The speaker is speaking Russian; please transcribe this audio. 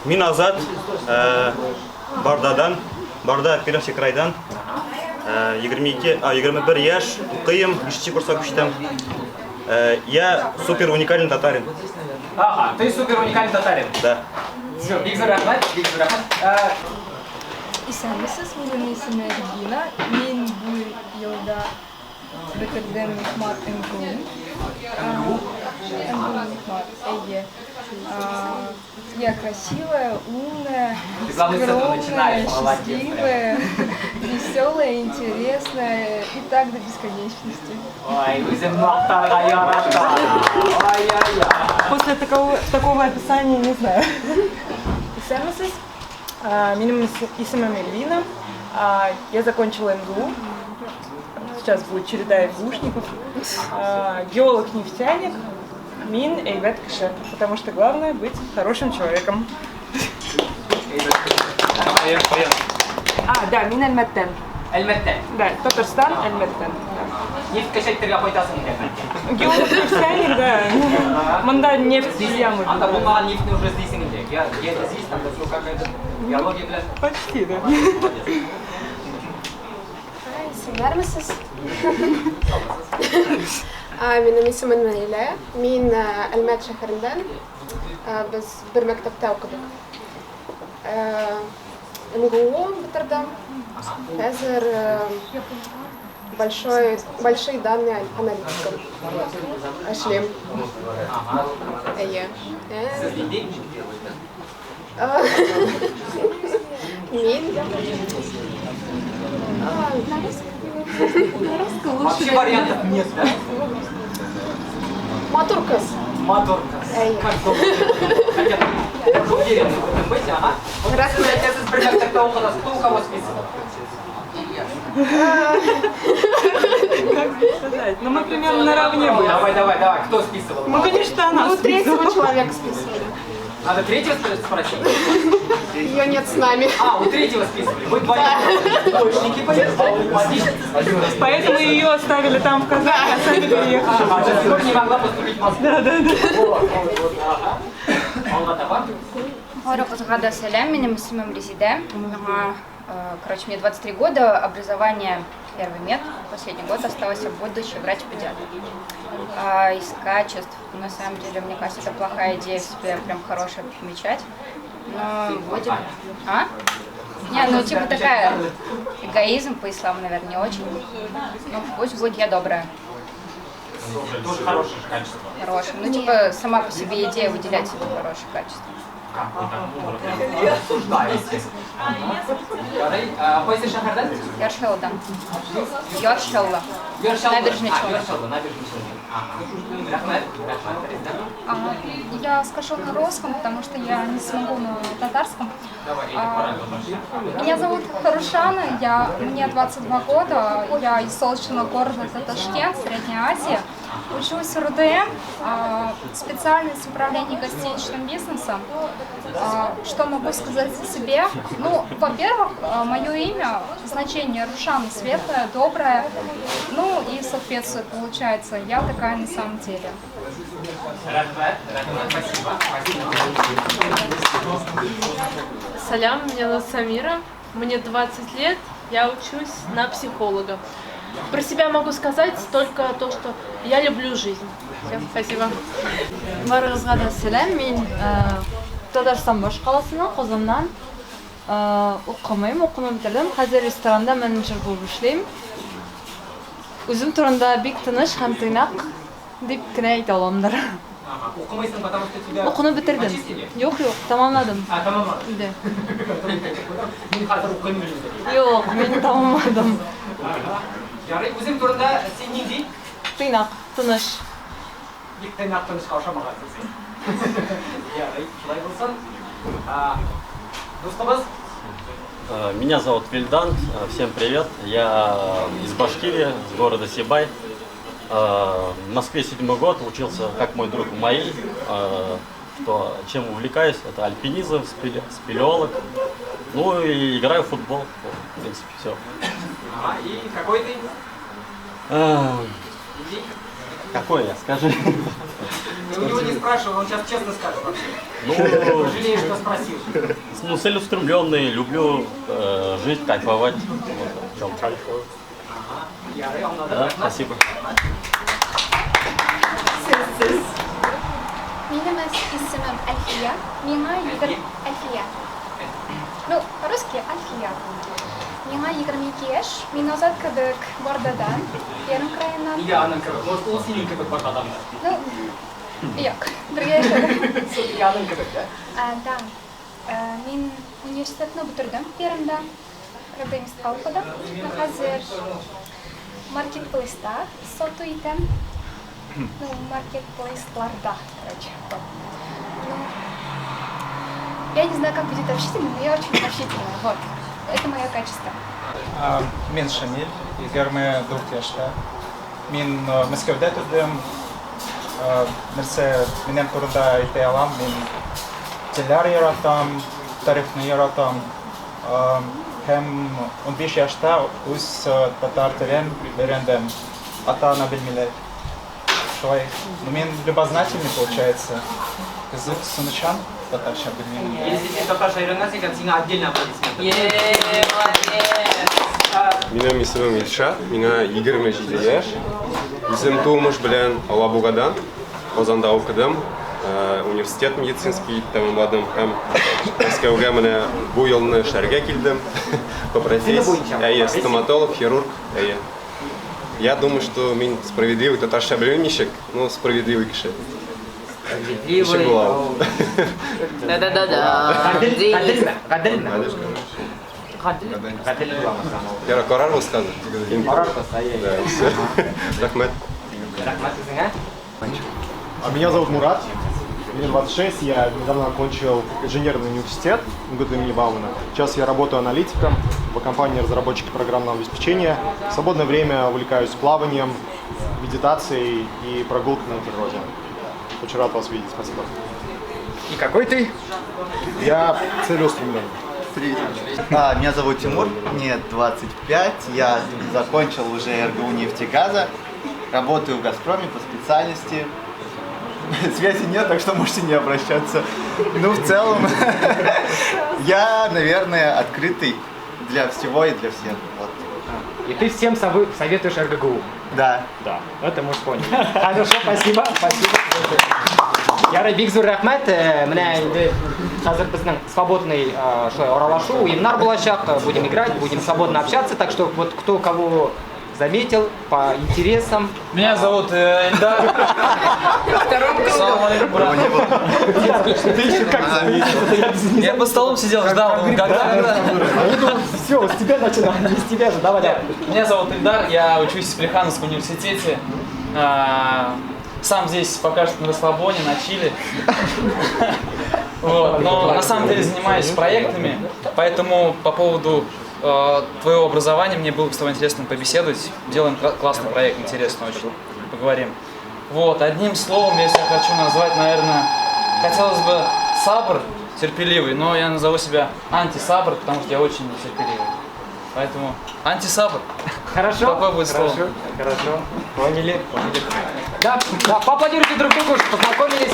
Мин Азат, Барда Перевский крайдан, 21 яш, укыйым, 5 курска күчтем. Я супер уникальный татарин. Ага, ты супер уникальный татарин. Да. Все, биг рахмат. Исәнмесез, минем исемем Регина. Мин бу елда бетердем Мехмат МГУ. Мехмат, әйе. Я красивая, умная, скромная, счастливая, веселая, интересная и так до бесконечности. Ой, үзем мактарга ярата. Ай-яй-яй. После такого описания не знаю. Исәнмесез, минем исемем Эльвина. Я закончила МГУ. Сейчас будет череда МГУшников. Геолог-нефтяник. Мин эйбет кеше, потому что главное быть хорошим человеком. Да, мин Эльметтен. Эльметтен. Да, Татарстан, Эльметтен. Нефть качеттерге койтасың икән. Геолог-нефтяник, да. Мында нефть ямы. Анда булмаган нефтьне уже эзлисең инде. Я эзлисең, там да все какая-то геология белән. Почти, да. Сәләмсез. Минем исемем Наилә. Мин Әлмәт шәһәрендән. Без бер мәктәптә укыдык. МГУ бетердем. Хәзер большие данные аналитиком. Эшлим. Әйе. Мин. Вообще вариантов нет, да? Матур кыз. Матур кыз. Как хотя бы уверен в этом быть, ага. Вот если сіз бір мәктәптә укыдыңыз, кто у кого списывал? Как сказать? Ну мы примерно наравне были. Давай, кто списывал? Ну, конечно, она Ну, третьего списывала. человека списывали. Надо третьего спросить? Ее нет с нами. У третьего списывали. Вы двоечники, отлично. Поэтому ее оставили там в Казани, а сами переехали. До сих пор не могла поступить в Москву. Да. Рахматуллах, салям, меня исемем Резиде. Короче, мне 23 года, образование первый мед, последний год осталось в будущее играть в педиатра. Из качеств, на самом деле, мне кажется, это плохая идея в себе прям хорошая помечать. Но будем... Не, ну типа такая, эгоизм по исламу, наверное, не очень. Ну пусть будет я добрая. Тоже хорошее качество. Хорошее. Ну типа сама по себе идея выделять себе хорошее качество. Я осуждаю, естественно. Қайсы шәһәрдән? Яршелладан. Яршелла. Набережный Челны. Рахмет. Я скажу на русском, потому что я не смогу на татарском. Меня зовут Харушана, мне 22 года, я из солнечного города Ташкент, Средняя Азия. Учусь в РУДМ, специальность управления гостиничным бизнесом. Что могу сказать о себе? Ну, во-первых, мое имя, значение Рушана, светлая, добрая, ну и соответствует, получается, я такая на самом деле. Спасибо. Салям, меня зовут Самира, мне 20 лет, я учусь на психолога. Про себя могу сказать только то, что я люблю жизнь. Все, спасибо. Барыгызга да сәлам. Мин Татарстан баш каласыннан, Казаннан укымыйм, укуны бетердем. Хәзер ресторанда менеджер булып эшлим. Үзем турында бик тыныч һәм тыйнак дип кенә әйтә аламдыр. Укымыйсың, потому что тебя... Укуны бетердем. Юк, тамамладым. Тамамладым. Да. Мин хәзер укыйм инде. Юк, мин тамамладым. Ярый, үзең турында син нинди? Тыйнак, тыныч. Бик тыйнак тынычка охшамагансың син. Ярый, шулай булсын. Дустыбыз? Меня зовут Вильдан, всем привет. Я из Башкирии, с города Сибай. В Москве 7-й год, учился, как мой друг Маиль. Чем увлекаюсь, это альпинизм, спелеолог. Ну и играю в футбол, в принципе, все. И какой ты? Какой я, скажи. У него не спрашивал, он сейчас честно скажет вообще. Ну, Жалею, что спросил. ну, целеустремленный, люблю жить, кайфовать. Вот в чем. Да, спасибо. Минем исемем Альфия. Миңа егер Альфия. Ну, по-русски Альфия. Миңа 22 яшь. Мин Азат кебек Бардадан, Пермь краеннан. Или Анна, может, он синенький как бардадам, да? Ну, юк, бергә яшәдем. Все-таки Анна как, да? Да. Мин университетны бетердем Пермьдә. Программистка укыдым. Хәзер маркетплейста сату итәм. Ну, маркетплейсларда, короче. Вот. Ну, я не знаю, как будет общительно, но я очень общительная. Вот. Это мое качество. Мен Шамиль, 24 яшьтә. Мин Мәскәүдә тудым. Нәрсә минем турында әйтә алам, мин телләр яратам, тарихны яратам. Һәм 15 яшьтә үз татар телен өйрәндем. Ата-ана белмиләр. Шулай, ну мин любознательный получается. Язык сунучан, татарча белмим. Если ты татарша үйренесің, сеңа отдельно аплодисменты. Минем исемем Илша, миңа 27 яшь. Үзем тумыш белән Алабугадан, Казанда укыдым. Университет медицинский тәмамладым һәм Мәскәүгә менә бу елны эшләргә килдем. По профессии, стоматолог, хирург. Я думаю, что мин справедливый татарча белмим ничек, но справедливый кеше. Справедливый. Да-да-да-да. Гадел. Яра карар высказывать. Карар высказывать. Рахмет. Рахмет сеңа. Меня зовут Мурат, мне 26, я недавно окончил инженерный университет МГУ имени Баумана. Сейчас я работаю аналитиком в компании разработчики программного обеспечения. В свободное время увлекаюсь плаванием, медитацией и прогулками на природе. Очень рад вас видеть, спасибо. И какой ты? Я целеустремленный. Меня зовут Тимур, мне 25, я закончил уже РГУ нефтегаза, работаю в «Газпроме» по специальности. Связи нет, так что можете не обращаться. Ну, в целом, я, наверное, открытый для всего и для всех. Вот. И ты всем советуешь РГГУ? Да. Да, это мы поняли. Хорошо, спасибо. Ярый, бик зур рәхмәт. Менә инде хәзер безнең свободный шулай аралашу, уеннар булачак, будем играть, будем свободно общаться, так что вот кто кого заметил по интересам. Меня зовут Эльдар. Ты еще как заметил? Я под столом сидел, ждал, когда. Все, с тебя начинаем, не с тебя же, давай. Меня зовут Эльдар, я учусь в Плехановском университете. Сам здесь пока что на расслабоне, на чили. Вот. Но на самом деле занимаюсь проектами, поэтому по поводу твоего образования мне было бы с тобой интересно побеседовать. Делаем классный проект, интересно очень. Поговорим. Вот, одним словом, если я хочу назвать, наверное, хотелось бы сабр, терпеливый, но я назову себя антисабр, потому что я очень нетерпеливый. Поэтому антисабр. Хорошо. Какое будет слово? Хорошо. Поняли. Да, поаплодируйте друг другу, что познакомились.